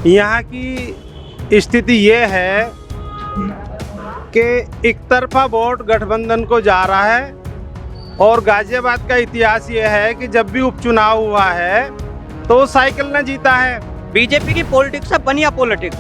यहाँ की स्थिति ये है कि एक तरफा वोट गठबंधन को जा रहा है और गाजियाबाद का इतिहास ये है कि जब भी उपचुनाव हुआ है तो साइकिल ने जीता है। बीजेपी की पॉलिटिक्स है बनिया पॉलिटिक्स।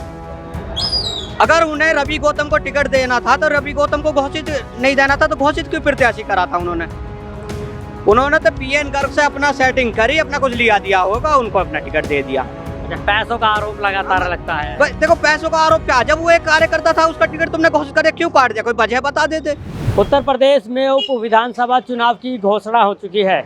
अगर उन्हें रवि गौतम को टिकट देना था तो रवि गौतम को घोषित नहीं देना था, तो घोषित क्यों प्रत्याशी करा था उन्होंने तो पीएन गर्ग से अपना सेटिंग करी, अपना कुछ लिया दिया होगा, उनको अपना टिकट दे दिया। पैसों का आरोप लगातार लगता है। देखो पैसों का आरोप क्या, जब वो एक कार्यकर्ता था उसका टिकट तुमने घोषित करे क्यों काट दिया, कोई वजह बता देते। उत्तर प्रदेश में उप विधानसभा चुनाव की घोषणा हो चुकी है।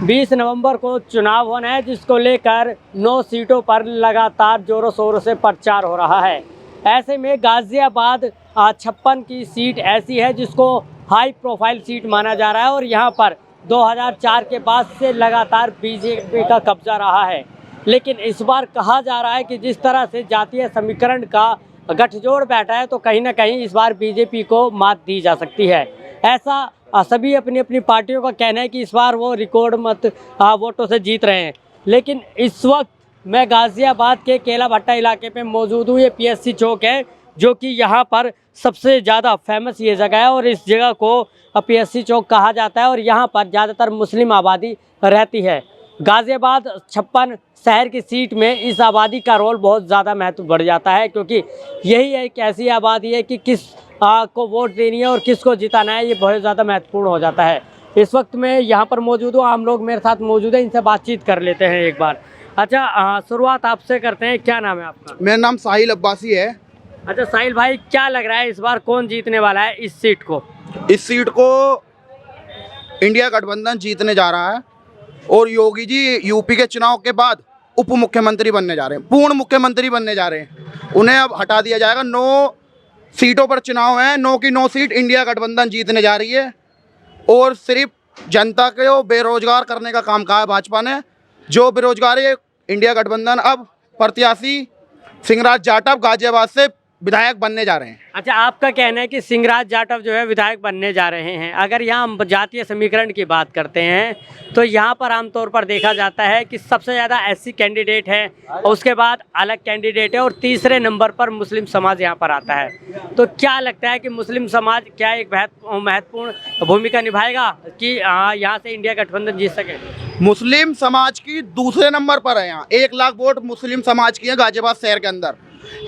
20 नवंबर को चुनाव होना है, जिसको लेकर 9 सीटों पर लगातार जोरों शोरों से प्रचार हो रहा है। ऐसे में गाजियाबाद 56 की सीट ऐसी है जिसको हाई प्रोफाइल सीट माना जा रहा है और यहाँ पर 2004 के बाद से लगातार बीजेपी का कब्जा रहा है। लेकिन इस बार कहा जा रहा है कि जिस तरह से जातीय समीकरण का गठजोड़ बैठा है तो कहीं ना कहीं इस बार बीजेपी को मात दी जा सकती है। ऐसा सभी अपनी अपनी पार्टियों का कहना है कि इस बार वो रिकॉर्ड मत वोटों से जीत रहे हैं। लेकिन इस वक्त मैं गाजियाबाद के केला भट्टा इलाके पे मौजूद हूँ। ये पीएससी चौक है जो कि यहाँ पर सबसे ज़्यादा फेमस ये जगह है और इस जगह को पीएससी चौक कहा जाता है और यहाँ पर ज़्यादातर मुस्लिम आबादी रहती है। गाजियाबाद 56 शहर की सीट में इस आबादी का रोल बहुत ज़्यादा महत्व बढ़ जाता है, क्योंकि यही एक ऐसी आबादी है कि किस को वोट देनी है और किसको जिताना है, ये बहुत ज़्यादा महत्वपूर्ण हो जाता है। इस वक्त मैं यहाँ पर मौजूद हूँ, आम लोग मेरे साथ मौजूद हैं, इनसे बातचीत कर लेते हैं एक बार। अच्छा, शुरुआत आपसे करते हैं, क्या नाम है आपका? मेरा नाम साहिल अब्बासी है। अच्छा साहिल भाई, क्या लग रहा है इस बार कौन जीतने वाला है इस सीट को? इस सीट को इंडिया गठबंधन जीतने जा रहा है और योगी जी यूपी के चुनाव के बाद उप मुख्यमंत्री बनने जा रहे हैं, पूर्ण मुख्यमंत्री बनने जा रहे हैं। उन्हें अब हटा दिया जाएगा। 9 सीटों पर चुनाव है, 9 की 9 सीट इंडिया गठबंधन जीतने जा रही है और सिर्फ जनता को बेरोजगार करने का काम कहा है भाजपा ने। जो बेरोजगार है, इंडिया गठबंधन अब प्रत्याशी सिंहराज जाटव गाजियाबाद से विधायक बनने जा रहे हैं। अच्छा, आपका कहना है कि सिंहराज जाटव जो है विधायक बनने जा रहे हैं। अगर यहाँ हम जातीय समीकरण की बात करते हैं तो यहाँ पर आमतौर पर देखा जाता है कि सबसे ज़्यादा एससी कैंडिडेट है और उसके बाद अलग कैंडिडेट है और तीसरे नंबर पर मुस्लिम समाज यहाँ पर आता है। तो क्या लगता है कि मुस्लिम समाज क्या एक महत्वपूर्ण भूमिका निभाएगा कि यहाँ से इंडिया गठबंधन जीत सके? मुस्लिम समाज की दूसरे नंबर पर है। यहाँ 1 लाख वोट मुस्लिम समाज की है गाजियाबाद शहर के अंदर।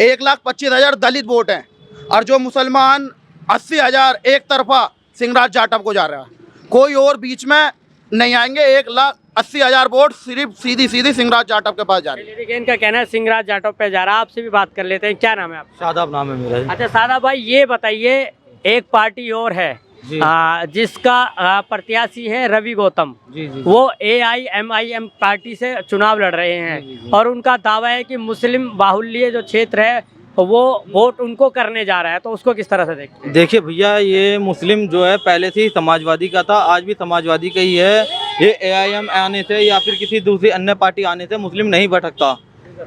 1,25,000 दलित वोट हैं और जो मुसलमान 80,000 एक तरफा सिंहराज जाटव को जा रहा है। कोई और बीच में नहीं आएंगे। 1,80,000 वोट सिर्फ सीधी सिंहराज जाटव के पास जा रही है। देखिए, इनका कहना है सिंहराज जाटव पे जा रहा है। आपसे भी बात कर लेते हैं, क्या नाम है आपका? शादाब नाम है मेरा। अच्छा शादाब भाई, ये बताइए, एक पार्टी और है जिसका प्रत्याशी है रवि गौतम। जी। वो AIMIM पार्टी से चुनाव लड़ रहे हैं और उनका दावा है कि मुस्लिम बाहुल्य जो क्षेत्र है वो वोट उनको करने जा रहा है। तो उसको किस तरह से देखते हैं? देखिए भैया, ये मुस्लिम जो है पहले से ही समाजवादी का था, आज भी समाजवादी का ही है। ये AIM आने से या फिर किसी दूसरी अन्य पार्टी आने से मुस्लिम नहीं भटकता।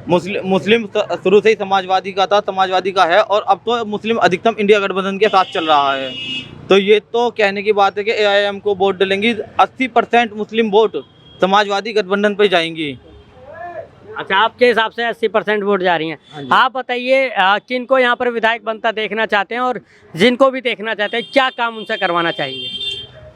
मुस्लिम शुरू से ही समाजवादी का था, समाजवादी का है और अब तो मुस्लिम अधिकतम इंडिया गठबंधन के साथ चल रहा है। तो ये तो कहने की बात है कि AIM को वोट डालेंगी। 80% मुस्लिम वोट समाजवादी गठबंधन पे जाएंगी। अच्छा, आपके हिसाब से 80% वोट जा रही हैं। आप बताइए, किनको यहाँ पर विधायक बनता देखना चाहते हैं और जिनको भी देखना चाहते हैं क्या काम उनसे करवाना चाहिए?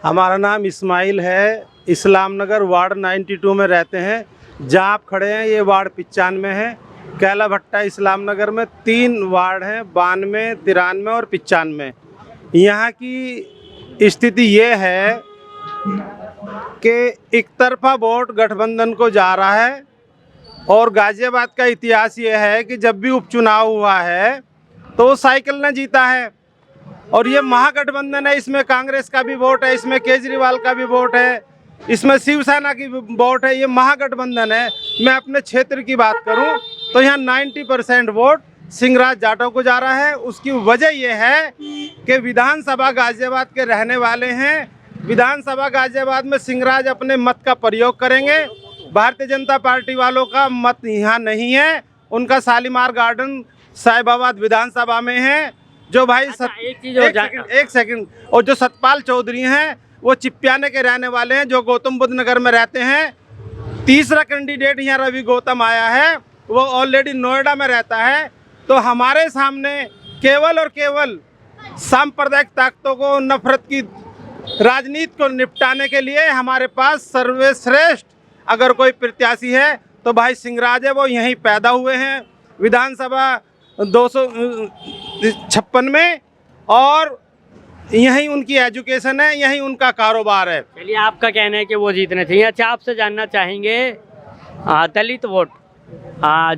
हमारा नाम इस्माइल है, इस्लाम नगर वार्ड 92 में रहते हैं। जहाँ आप खड़े हैं ये वार्ड 95 है। केला भट्टा इस्लाम नगर में 3 वार्ड हैं, 92, 93 और 95। यहाँ की स्थिति ये है कि एक तरफा वोट गठबंधन को जा रहा है और गाजियाबाद का इतिहास ये है कि जब भी उपचुनाव हुआ है तो साइकिल ने जीता है और ये महागठबंधन है। इसमें कांग्रेस का भी वोट है, इसमें केजरीवाल का भी वोट है, इसमें शिवसेना की वोट है। ये महागठबंधन है। मैं अपने क्षेत्र की बात करूं तो यहाँ 90% वोट सिंहराज जाटव को जा रहा है। उसकी वजह यह है कि विधानसभा गाजियाबाद के रहने वाले हैं। विधानसभा गाजियाबाद में सिंहराज अपने मत का प्रयोग करेंगे। भारतीय जनता पार्टी वालों का मत यहाँ नहीं है। उनका शालीमार गार्डन साहिबाबाद विधानसभा में है। जो भाई एक सेकंड और जो सतपाल चौधरी हैं वो चिप्याने के रहने वाले हैं, जो गौतम बुद्ध नगर में रहते हैं। तीसरा कैंडिडेट यहाँ रवि गौतम आया है वो ऑलरेडी नोएडा में रहता है। तो हमारे सामने केवल और केवल सांप्रदायिक ताकतों को, नफरत की राजनीति को निपटाने के लिए हमारे पास सर्वश्रेष्ठ अगर कोई प्रत्याशी है तो भाई सिंहराज है। वो यहीं पैदा हुए हैं विधानसभा 256 में, और यहीं उनकी एजुकेशन है, यहीं उनका कारोबार है। चलिए, आपका कहना है कि वो जीतने चाहिए। अच्छा, आपसे जानना चाहेंगे दलित वोट,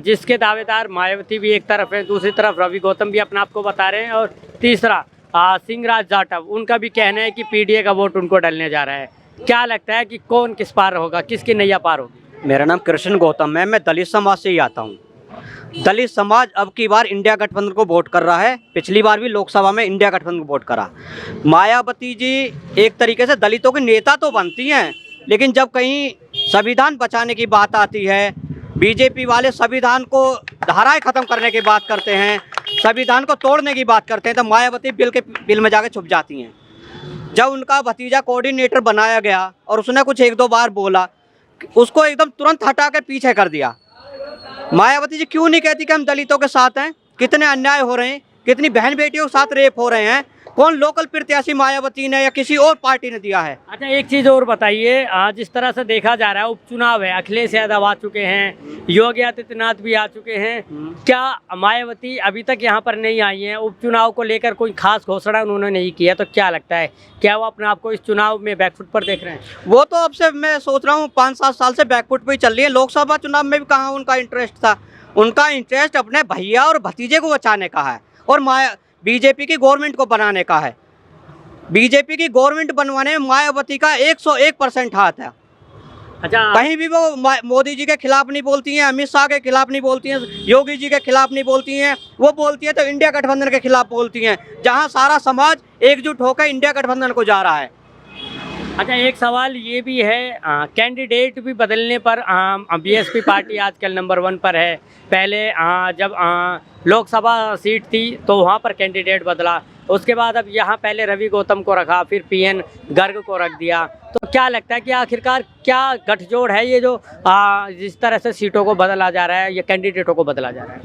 जिसके दावेदार मायावती भी एक तरफ है, दूसरी तरफ रवि गौतम भी अपने आप को बता रहे हैं, और तीसरा सिंहराज जाटव, उनका भी कहना है कि पीडीए का वोट उनको डलने जा रहा है। क्या लगता है कि कौन किस पार होगा, किसकी नैया पार होगी? मेरा नाम कृष्ण गौतम है, मैं दलित समाज से ही आता हूँ। दलित समाज अब की बार इंडिया गठबंधन को वोट कर रहा है। पिछली बार भी लोकसभा में इंडिया गठबंधन को वोट करा। मायावती जी एक तरीके से दलितों की नेता तो बनती हैं, लेकिन जब कहीं संविधान बचाने की बात आती है, बीजेपी वाले संविधान को धाराएं खत्म करने की बात करते हैं, संविधान को तोड़ने की बात करते हैं, तो मायावती बिल में जाके छुप जाती हैं। जब उनका भतीजा कोऑर्डिनेटर बनाया गया और उसने कुछ एक दो बार बोला, उसको एकदम तुरंत हटा के पीछे कर दिया। मायावती जी क्यों नहीं कहती कि हम दलितों के साथ हैं? कितने अन्याय हो रहे हैं, कितनी बहन बेटियों के साथ रेप हो रहे हैं। कौन लोकल प्रत्याशी मायावती ने या किसी और पार्टी ने दिया है? अच्छा, एक चीज़ और बताइए, जिस तरह से देखा जा रहा है उपचुनाव है, अखिलेश यादव आ चुके हैं, योगी आदित्यनाथ भी आ चुके हैं, क्या मायावती अभी तक यहाँ पर नहीं आई हैं? उपचुनाव को लेकर कोई खास घोषणा उन्होंने नहीं किया, तो क्या लगता है, क्या वो अपने आप को इस चुनाव में बैकफुट पर देख रहे हैं? वो तो अब से मैं सोच रहा हूँ 5-7 साल से बैकफुट पे ही चल रही है। लोकसभा चुनाव में भी कहाँ उनका इंटरेस्ट था? उनका इंटरेस्ट अपने भैया और भतीजे को बचाने का है और बीजेपी की गवर्नमेंट को बनाने का है। बीजेपी की गवर्नमेंट बनवाने में मायावती का 101% हाथ है। अच्छा, कहीं भी वो मोदी जी के खिलाफ नहीं बोलती हैं, अमित शाह के खिलाफ नहीं बोलती हैं, योगी जी के खिलाफ नहीं बोलती हैं। वो बोलती है तो इंडिया गठबंधन के खिलाफ बोलती हैं, जहां सारा समाज एकजुट होकर इंडिया गठबंधन को जा रहा है। अच्छा, एक सवाल ये भी है, कैंडिडेट भी बदलने पर बीएसपी पार्टी आजकल नंबर 1 पर है। पहले जब लोकसभा सीट थी तो वहाँ पर कैंडिडेट बदला, उसके बाद अब यहाँ पहले रवि गौतम को रखा, फिर पीएन गर्ग को रख दिया। तो क्या लगता है कि आखिरकार क्या गठजोड़ है ये जो जिस तरह से सीटों को बदला जा रहा है या कैंडिडेटों को बदला जा रहा है?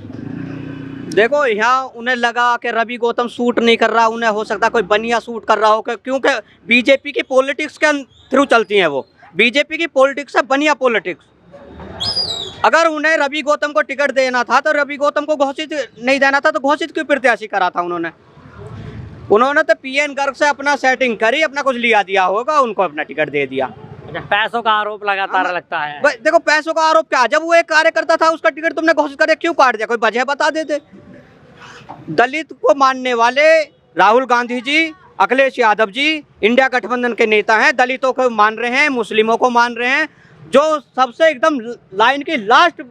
देखो, यहाँ उन्हें लगा कि रवि गौतम सूट नहीं कर रहा, उन्हें हो सकता कोई बनिया सूट कर रहा हो, क्योंकि बीजेपी की पॉलिटिक्स के थ्रू चलती हैं। वो बीजेपी की पॉलिटिक्स है बनिया पॉलिटिक्स। अगर उन्हें रवि गौतम को टिकट देना था तो रवि गौतम को घोषित नहीं देना था, तो घोषित क्यों प्रत्याशी करा था उन्होंने तो पीएन गर्ग से अपना सेटिंग करी, अपना कुछ लिया दिया होगा, उनको अपना टिकट दे दिया। अच्छा, पैसों का आरोप लगातार लगता है। देखो, पैसों का आरोप क्या, जब वो एक कार्यकर्ता था उसका टिकट तुमने घोषित कर दिया, क्यों काट दिया? कोई वजह बता देते। दलित को मानने वाले राहुल गांधी जी, अखिलेश यादव जी इंडिया गठबंधन के नेता हैं, दलितों को मान रहे हैं, मुस्लिमों को मान रहे हैं। जो सबसे एकदम लाइन की लास्ट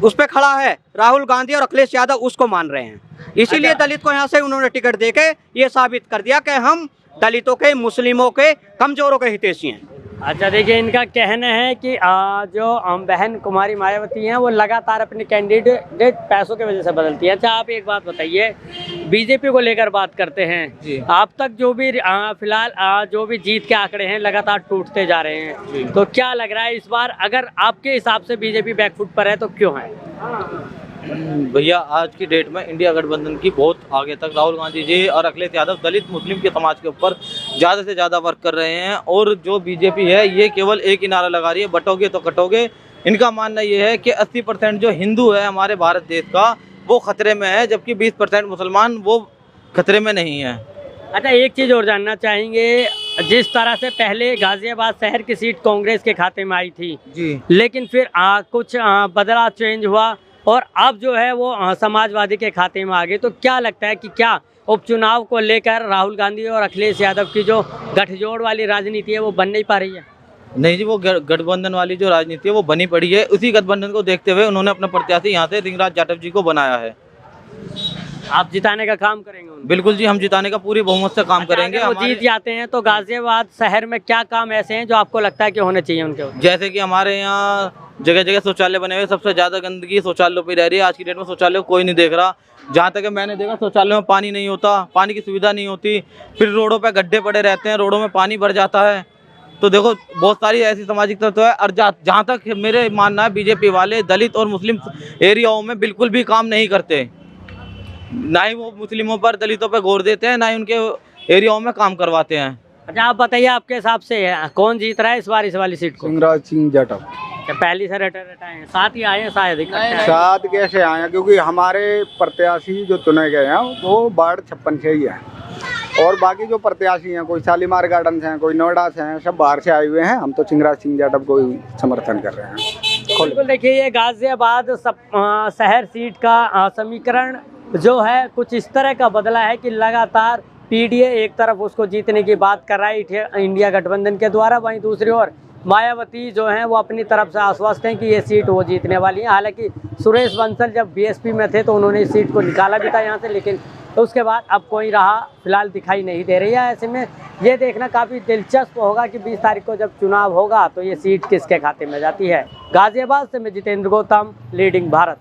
उस पे खड़ा है राहुल गांधी और अखिलेश यादव, उसको मान रहे हैं। इसीलिए दलित को यहाँ से उन्होंने टिकट देके ये साबित कर दिया कि हम दलितों के, मुस्लिमों के, कमजोरों के हितैषी हैं। अच्छा, देखिए, इनका कहना है कि जो बहन कुमारी मायावती हैं वो लगातार अपने कैंडिडेट पैसों की वजह से बदलती है। अच्छा, आप एक बात बताइए, बीजेपी को लेकर बात करते हैं, अब तक जो भी फिलहाल जो भी जीत के आंकड़े हैं लगातार टूटते जा रहे हैं, तो क्या लग रहा है इस बार अगर आपके हिसाब से बीजेपी बैकफुट पर है तो क्यों है? भैया, आज की डेट में इंडिया गठबंधन की बहुत आगे तक राहुल गांधी जी और अखिलेश यादव दलित मुस्लिम के समाज के ऊपर ज़्यादा से ज़्यादा वर्क कर रहे हैं। और जो बीजेपी है ये केवल एक ही नारा लगा रही है, बटोगे तो कटोगे। इनका मानना ये है कि 80% जो हिंदू है हमारे भारत देश का वो खतरे में है, जबकि 20% मुसलमान वो खतरे में नहीं है। अच्छा, एक चीज़ और जानना चाहेंगे, जिस तरह से पहले गाजियाबाद शहर की सीट कांग्रेस के खाते में आई थी जी, लेकिन फिर कुछ बदला, चेंज हुआ और अब जो है वो समाजवादी के खाते में आ गए, तो क्या लगता है कि क्या उपचुनाव को लेकर राहुल गांधी और अखिलेश यादव की जो गठजोड़ वाली राजनीति है वो बन नहीं पा रही है? नहीं जी, वो गठबंधन वाली जो राजनीति है वो बनी पड़ी है। उसी गठबंधन को देखते हुए उन्होंने अपना प्रत्याशी यहाँ से सिंहराज जाटव जी को बनाया है। आप जिताने का काम करेंगे उनको? बिल्कुल जी, हम जिताने का पूरी बहुमत से काम करेंगे। अगर वो जीत जाते हैं तो गाजियाबाद शहर में क्या काम ऐसे हैं जो आपको लगता है कि होने चाहिए उनके? जैसे कि हमारे यहाँ जगह जगह शौचालय बने हुए, सबसे ज़्यादा गंदगी शौचालयों पे रह रही है। आज की डेट में शौचालय कोई नहीं देख रहा। जहाँ तक मैंने देखा, शौचालय में पानी नहीं होता, पानी की सुविधा नहीं होती, फिर रोडों पे गड्ढे पड़े रहते हैं, रोडों में पानी भर जाता है। तो देखो बहुत सारी ऐसी सामाजिक तत्व है। और जहाँ तक मेरे मानना है, बीजेपी वाले दलित और मुस्लिम एरियाओं में बिल्कुल भी काम नहीं करते, ना ही वो मुस्लिमों पर दलितों पर गौर देते हैं, ना ही उनके एरियाओं में काम करवाते हैं। अच्छा, आप बताइए आपके हिसाब से कौन जीत रहा है इस बार इस वाली सीट को? सिंगराज सिंह जाटव। अच्छा, पहली से रटाए हैं, साथ ही आए हैं शायद इकट्ठे आए हैं। साथ कैसे आए हैं, क्योंकि हमारे प्रत्याशी जो चुने गए हैं वो वार्ड 56 से ही है, और बाकी जो प्रत्याशी हैं, कोई शालीमार गार्डन से हैं, कोई नोएडा से हैं, सब बाहर से आए हुए हैं। हम तो सिंगराज सिंह जाटव को ही समर्थन कर रहे हैं। तो बिल्कुल देखिए, ये गाजियाबाद शहर सीट का समीकरण जो है कुछ इस तरह का बदला है कि लगातार पीडीए एक तरफ उसको जीतने की बात कर रहा है इंडिया गठबंधन के द्वारा, वहीं दूसरी ओर मायावती जो हैं वो अपनी तरफ से आश्वस्त हैं कि ये सीट वो जीतने वाली है। हालांकि सुरेश बंसल जब बीएसपी में थे तो उन्होंने इस सीट को निकाला भी था यहाँ से, लेकिन तो उसके बाद अब कोई राह फिलहाल दिखाई नहीं दे रही है। ऐसे में ये देखना काफ़ी दिलचस्प होगा कि 20 तारीख को जब चुनाव होगा तो ये सीट किसके खाते में जाती है। गाजियाबाद से मैं जितेंद्र गौतम, लीडिंग भारत।